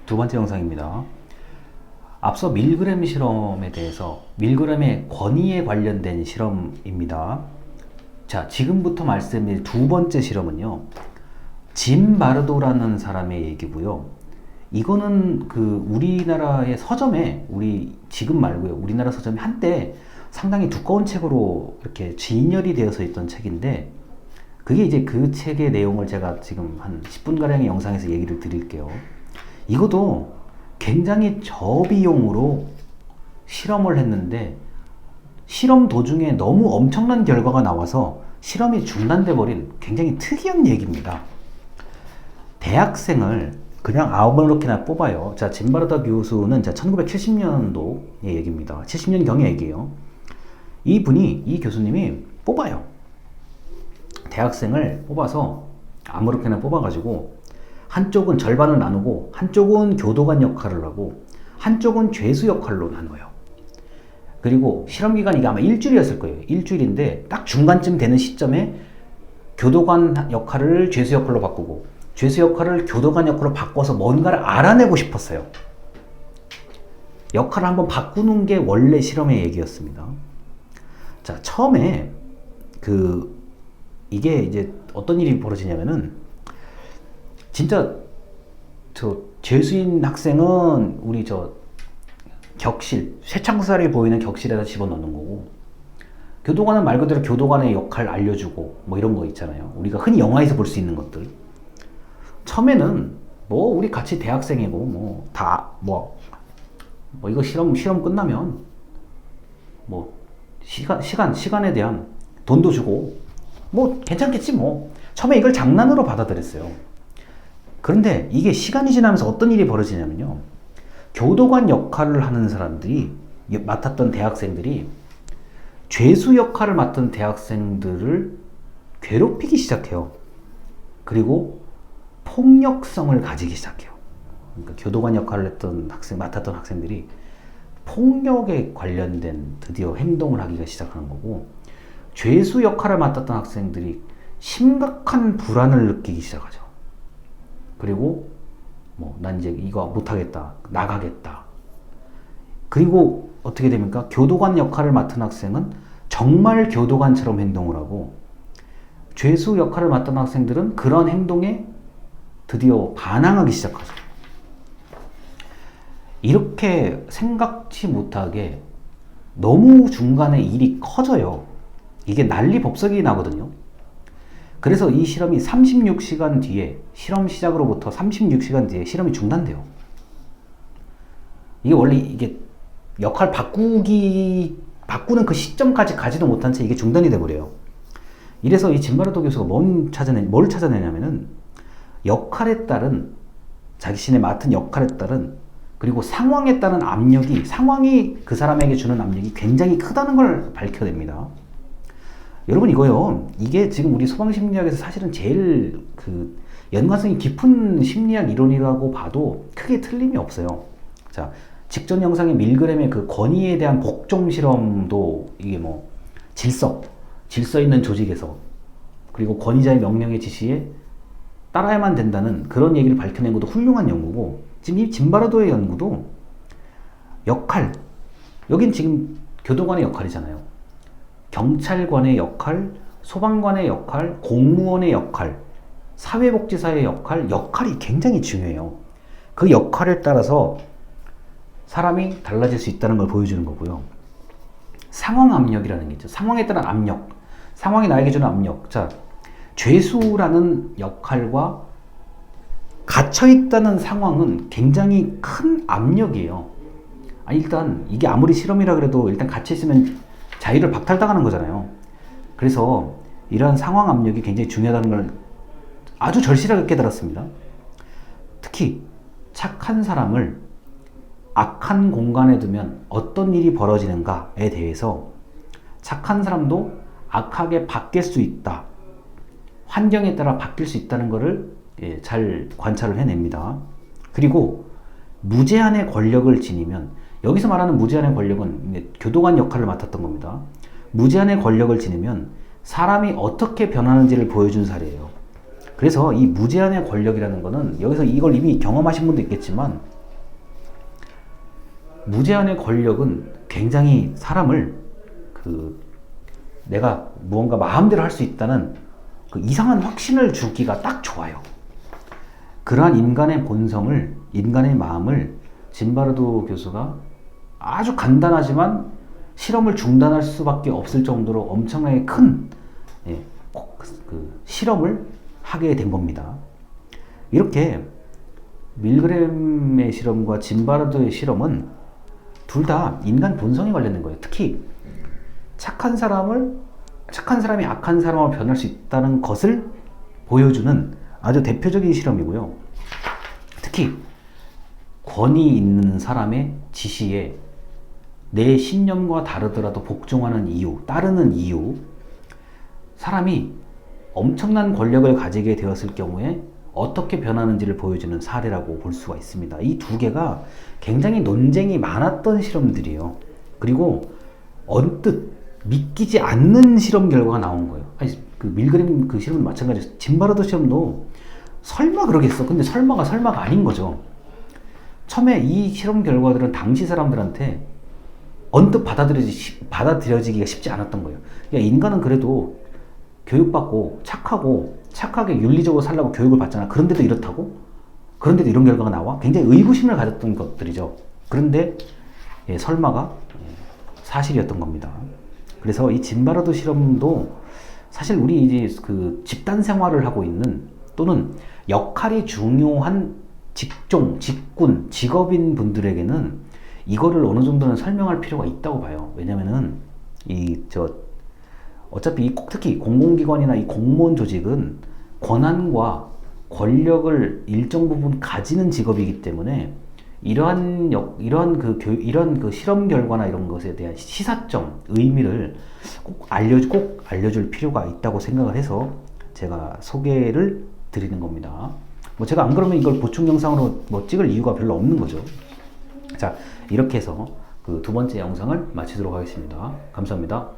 두 번째 영상입니다. 앞서 밀그램 실험에 대해서 밀그램의 권위에 관련된 실험입니다. 자, 지금부터 말씀드릴 두 번째 실험은요, 짐 바르도라는 사람의 얘기고요. 이거는 우리나라의 서점에, 지금 말고요, 우리나라 서점에 한때 상당히 두꺼운 책으로 이렇게 진열이 되어서 있던 책인데, 그게 이제 그 책의 내용을 제가 지금 한 10분가량의 영상에서 얘기를 드릴게요. 이것도 굉장히 저비용으로 실험을 했는데, 실험 도중에 너무 엄청난 결과가 나와서 실험이 중단돼 버린 굉장히 특이한 얘기입니다. 대학생을 그냥 아무렇게나 뽑아요. 자, 짐바르다 교수는 1970년도의 얘기입니다. 70년경의 얘기예요. 이 교수님이 뽑아요. 대학생을 뽑아서 아무렇게나 뽑아가지고 한쪽은 절반을 나누고 한쪽은 교도관 역할을 하고 한쪽은 죄수 역할로 나눠요. 그리고 실험 기간이 이게 아마 일주일이었을 거예요. 일주일인데 딱 중간쯤 되는 시점에 교도관 역할을 죄수 역할로 바꾸고 죄수 역할을 교도관 역할로 바꿔서 뭔가를 알아내고 싶었어요. 역할을 한번 바꾸는 게 원래 실험의 얘기였습니다. 자, 처음에 이게 이제 어떤 일이 벌어지냐면은, 진짜 죄수인 학생은 우리 격실, 쇠창살이 보이는 격실에다 집어넣는 거고, 교도관은 말 그대로 교도관의 역할 알려주고 뭐 이런 거 있잖아요. 우리가 흔히 영화에서 볼 수 있는 것들. 처음에는 우리 같이 대학생이고 이거 실험 끝나면 시간에 대한 돈도 주고 괜찮겠지. 처음에 이걸 장난으로 받아들였어요. 그런데 이게 시간이 지나면서 어떤 일이 벌어지냐면요, 교도관 역할을 하는 사람들이, 맡았던 대학생들이 죄수 역할을 맡은 대학생들을 괴롭히기 시작해요. 그리고 폭력성을 가지기 시작해요. 그러니까 교도관 역할을 맡았던 학생들이 폭력에 관련된 드디어 행동을 하기가 시작하는 거고, 죄수 역할을 맡았던 학생들이 심각한 불안을 느끼기 시작하죠. 그리고 난 이제 이거 못하겠다, 나가겠다. 그리고 어떻게 됩니까? 교도관 역할을 맡은 학생은 정말 교도관처럼 행동을 하고, 죄수 역할을 맡던 학생들은 그런 행동에 드디어 반항하기 시작하죠. 이렇게 생각지 못하게 너무 중간에 일이 커져요. 이게 난리법석이 나거든요. 그래서 이 실험이 36시간 뒤에, 실험 시작으로부터 36시간 뒤에 실험이 중단돼요. 이게 원래 역할 바꾸는 그 시점까지 가지도 못한 채 이게 중단이 돼버려요. 이래서 이 짐바르도 교수가 뭘 찾아내냐면은, 역할에 따른, 자신의 맡은 역할에 따른, 그리고 상황에 따른 상황이 그 사람에게 주는 압력이 굉장히 크다는 걸 밝혀냅니다. 여러분, 이게 지금 우리 소방심리학에서 사실은 제일 연관성이 깊은 심리학 이론이라고 봐도 크게 틀림이 없어요. 자, 직전 영상의 밀그램의 권위에 대한 복종 실험도 이게 질서 있는 조직에서, 그리고 권위자의 명령의 지시에 따라야만 된다는 그런 얘기를 밝혀낸 것도 훌륭한 연구고, 지금 이 짐바르도의 연구도 여긴 지금 교도관의 역할이잖아요. 경찰관의 역할, 소방관의 역할, 공무원의 역할, 사회복지사의 역할이 굉장히 중요해요. 그 역할에 따라서 사람이 달라질 수 있다는 걸 보여주는 거고요. 상황 압력이라는 게 있죠. 상황에 따른 압력, 상황이 나에게 주는 압력. 자, 죄수라는 역할과 갇혀있다는 상황은 굉장히 큰 압력이에요. 일단 이게 아무리 실험이라 그래도 일단 갇혀있으면 자유를 박탈당하는 거잖아요. 그래서 이런 상황 압력이 굉장히 중요하다는 걸 아주 절실하게 깨달았습니다. 특히 착한 사람을 악한 공간에 두면 어떤 일이 벌어지는가에 대해서, 착한 사람도 악하게 바뀔 수 있다, 환경에 따라 바뀔 수 있다는 것을 잘 관찰을 해냅니다. 그리고 무제한의 권력을 지니면, 여기서 말하는 무제한의 권력은 교도관 역할을 맡았던 겁니다. 무제한의 권력을 지니면 사람이 어떻게 변하는지를 보여준 사례예요. 그래서 이 무제한의 권력이라는 거는, 여기서 이걸 이미 경험하신 분도 있겠지만, 무제한의 권력은 굉장히 사람을 내가 무언가 마음대로 할 수 있다는 그 이상한 확신을 주기가 딱 좋아요. 그러한 인간의 본성을, 인간의 마음을 진바르도 교수가 아주 간단하지만 실험을 중단할 수밖에 없을 정도로 엄청나게 큰 실험을 하게 된 겁니다. 이렇게 밀그램의 실험과 진바르도의 실험은 둘 다 인간 본성에 관련된 거예요. 특히 착한 사람이 악한 사람으로 변할 수 있다는 것을 보여주는 아주 대표적인 실험이고요. 특히 권위 있는 사람의 지시에 내 신념과 다르더라도 복종하는 이유, 따르는 이유, 사람이 엄청난 권력을 가지게 되었을 경우에 어떻게 변하는지를 보여주는 사례라고 볼 수가 있습니다. 이 두 개가 굉장히 논쟁이 많았던 실험들이에요. 그리고 언뜻 믿기지 않는 실험 결과가 나온 거예요. 아니, 그 밀그램 그 실험도 마찬가지였어요. 진바르도 실험도 설마 그러겠어. 근데 설마가 아닌 거죠. 처음에 이 실험 결과들은 당시 사람들한테 언뜻 받아들여지기가 쉽지 않았던 거예요. 야, 인간은 그래도 교육받고 착하게 윤리적으로 살라고 교육을 받잖아. 그런데도 이렇다고? 그런데도 이런 결과가 나와? 굉장히 의구심을 가졌던 것들이죠. 그런데 설마가 사실이었던 겁니다. 그래서 이 진바르도 실험도 사실 우리 이제 그 집단 생활을 하고 있는 또는 역할이 중요한 직종, 직군, 직업인 분들에게는 이거를 어느 정도는 설명할 필요가 있다고 봐요. 왜냐면은 어차피 특히 공공기관이나 이 공무원 조직은 권한과 권력을 일정 부분 가지는 직업이기 때문에 이러한 그 실험 결과나 이런 것에 대한 시사점, 의미를 꼭 알려줄 필요가 있다고 생각을 해서 제가 소개를 드리는 겁니다. 뭐 제가 안 그러면 이걸 보충 영상으로 뭐 찍을 이유가 별로 없는 거죠. 자, 이렇게 해서 그 두 번째 영상을 마치도록 하겠습니다. 감사합니다.